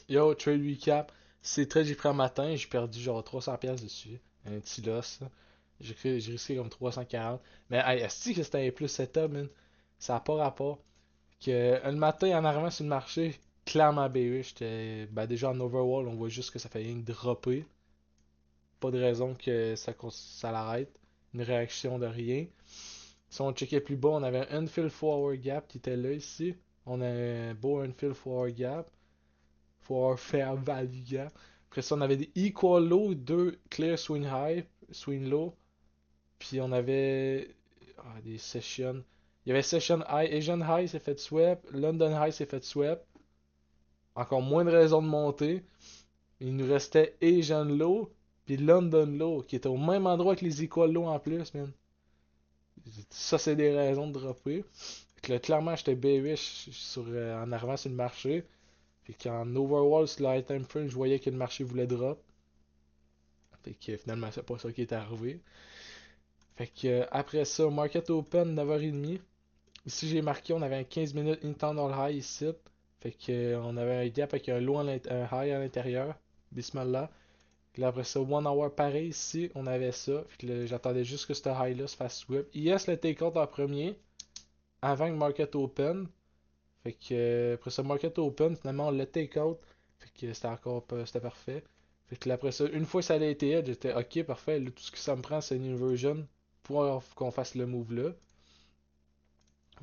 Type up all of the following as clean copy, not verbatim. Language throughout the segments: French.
Yo, trade recap. C'est très j'ai pris un matin, j'ai perdu genre 300$ dessus. Un petit loss, là. J'ai risqué comme 340. Mais hey, est-ce que c'était un plus setup, man? Ça n'a pas rapport. Que le matin, en arrivant sur le marché, clairement bearish. J'étais ben, déjà en overwall, on voit juste que ça fait rien que dropper. Pas de raison que ça l'arrête. Une réaction de rien. Si on checkait plus bas, on avait un unfill forward gap qui était là ici. On a un beau unfill forward gap. Forward fair value gap. Après ça, on avait des equal low, deux clear swing high, swing low. Puis on avait des sessions. Il y avait session high, Asian high s'est fait swap, London high s'est fait swap. Encore moins de raisons de monter. Il nous restait Asian low, puis London low, qui était au même endroit que les equal low en plus, man. Ça, c'est des raisons de dropper. Fait que là, clairement, j'étais bearish en arrivant sur le marché. Puis qu'en overall, sur l'item frame, je voyais que le marché voulait drop. Fait que finalement, c'est pas ça qui est arrivé. Fait que après ça, market open 9h30. Ici, j'ai marqué, on avait un 15 minutes internal high ici. Fait que on avait un gap avec un low, un high à l'intérieur. Bismillah. Puis là, après ça, 1 hour pareil ici, on avait ça. Fait que là, j'attendais juste que ce high-là se fasse sweep. Yes, le take-out en premier, avant le market open. Fait que après ça, market open, finalement, on l'a take-out. Fait que c'était encore c'était parfait. Fait que là, après ça, une fois que ça a été head, j'étais ok, parfait. Là, tout ce que ça me prend, c'est une inversion pour qu'on fasse le move là.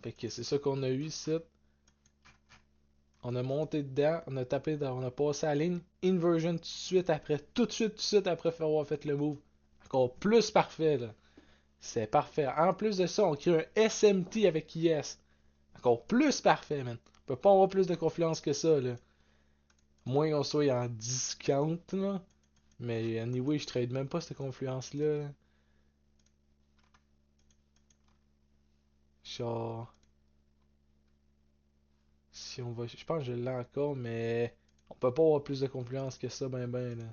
Fait que c'est ça qu'on a eu ici. On a monté dedans, on a tapé dedans, on a passé la ligne. Inversion tout de suite après avoir fait le move. Encore plus parfait là. C'est parfait. En plus de ça, on crée un SMT avec Yes. Encore plus parfait, man. On peut pas avoir plus de confiance que ça là. Moins qu'on soit en discount, là. Mais anyway, je trade même pas cette confluence-là. Genre, si on va. Je pense que je l'ai encore, mais on peut pas avoir plus de confluence que ça, ben, là.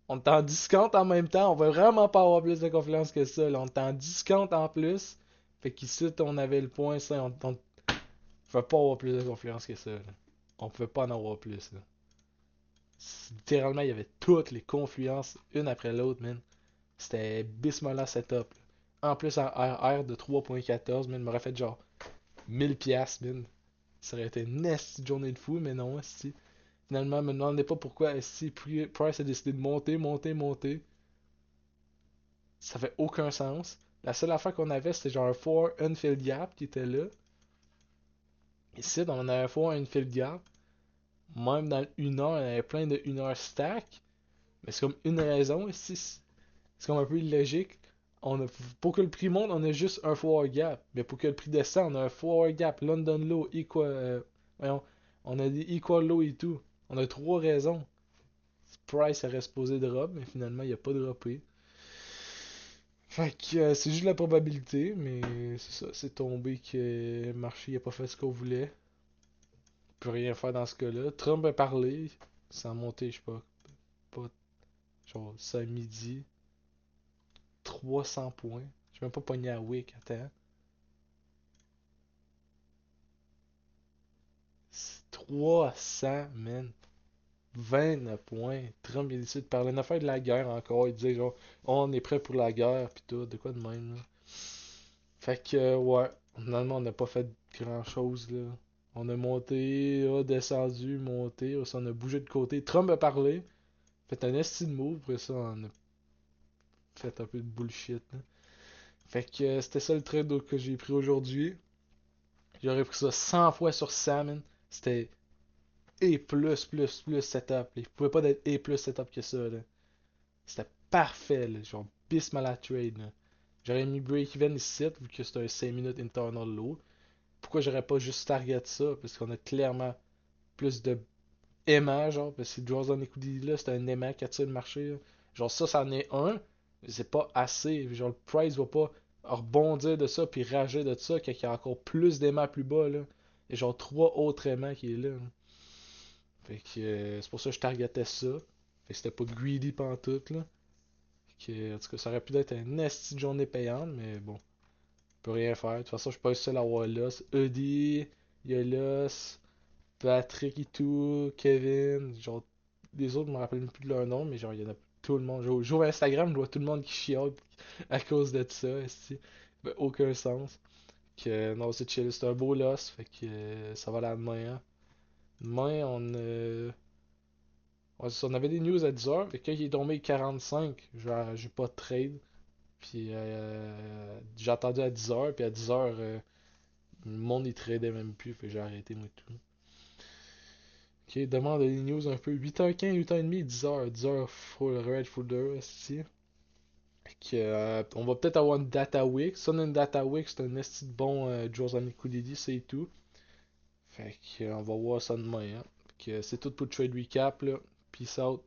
On est en discount en même temps, on va vraiment pas avoir plus de confiance que ça, là. On est en discount en plus. Fait qu'ici, on avait le point, ça, on peut pas avoir plus de confiance que ça, là. On pouvait pas en avoir plus, là. Littéralement, il y avait toutes les confluences, une après l'autre, man. C'était Bismillah setup. En plus, en RR de 3.14, man, m'aurait fait genre 1000 piastres, man. Ça aurait été une nasty journée de fou, mais non, si. Finalement, me demandez pas pourquoi si Price a décidé de monter. Ça fait aucun sens. La seule affaire qu'on avait, c'était genre un 4 unfilled gap qui était là. Ici, on en avait un 4 unfilled gap. Même dans une heure, il y avait plein de 1 heure stack. Mais c'est comme une raison ici. C'est comme un peu illogique. Pour que le prix monte, on a juste un 4 gap. Mais pour que le prix descende, on a un 4 gap, London low, equal. Voyons, on a des equal low et tout. On a trois raisons. Price aurait supposé drop, mais finalement, il a pas droppé. Fait que c'est juste la probabilité, mais c'est ça, c'est tombé que le marché n'a pas fait ce qu'on voulait. On peut rien faire dans ce cas-là. Trump a parlé, sans monter, je sais pas, genre ça à midi, 300 points. Je même pas pogné à Wick, attends. 300, man. 29 points. Trump, il décide de parler. On a fait de la guerre encore. Il disait genre, oh, on est prêt pour la guerre, pis tout, de quoi de même, là. Fait que, ouais, finalement, on n'a pas fait grand chose, là. On a monté, a descendu, monté, après ça, on a bougé de côté. Trump a parlé, fait un esti de move, après ça, on a fait un peu de bullshit, là. Fait que c'était ça le trade que j'ai pris aujourd'hui. J'aurais pris ça 100 fois sur 100, man. C'était A+++ setup. Il pouvait pas être A+ setup que ça, là. C'était parfait, là. Genre, Bismillah trade, là. J'aurais mis break-even ici, vu que c'était un 5 minutes internal low. Pourquoi j'aurais pas juste target ça? Parce qu'on a clairement plus de aimants, genre, parce que Draws on Equity là, c'est un aimant qui attire le marché, là. Genre, ça en est un, mais c'est pas assez. Genre, le price va pas rebondir de ça, puis rager de ça, qu'il y a encore plus d'aimants plus bas, là. Et genre, trois autres aimants qui est là, là. Fait que c'est pour ça que je targetais ça. Fait que c'était pas greedy pantoute, là. Fait que, en tout cas, ça aurait pu être une nasty de journée payante, mais bon, on peut rien faire. De toute façon, je suis pas le seul à avoir loss. Eddie, il y a loss. Patrick et tout, Kevin, genre, les autres, je me rappelle même plus de leur nom, mais genre, il y en a tout le monde. J'ouvre Instagram, je vois tout le monde qui chiale à cause de ça, esti. Ben, aucun sens. Que, non, c'est chill, c'est un beau loss, fait que ça va là demain, hein. Demain, on avait des news à 10h, fait que quand il est tombé 45, j'ai pas de trade. Puis j'ai attendu à 10h, puis à 10h, le monde il tradait même plus, fait que j'ai arrêté moi tout. Ok, demande des news un peu. 8h15, 8h30, 10h. 10h full red, full dirt, esti. Fait que, on va peut-être avoir une data week. Ça, on a une data week, c'est un esti de bon Joseph Nicoulidi, c'est tout. Fait que, on va voir ça demain, hein. Fait que c'est tout pour le trade recap, là. Peace out.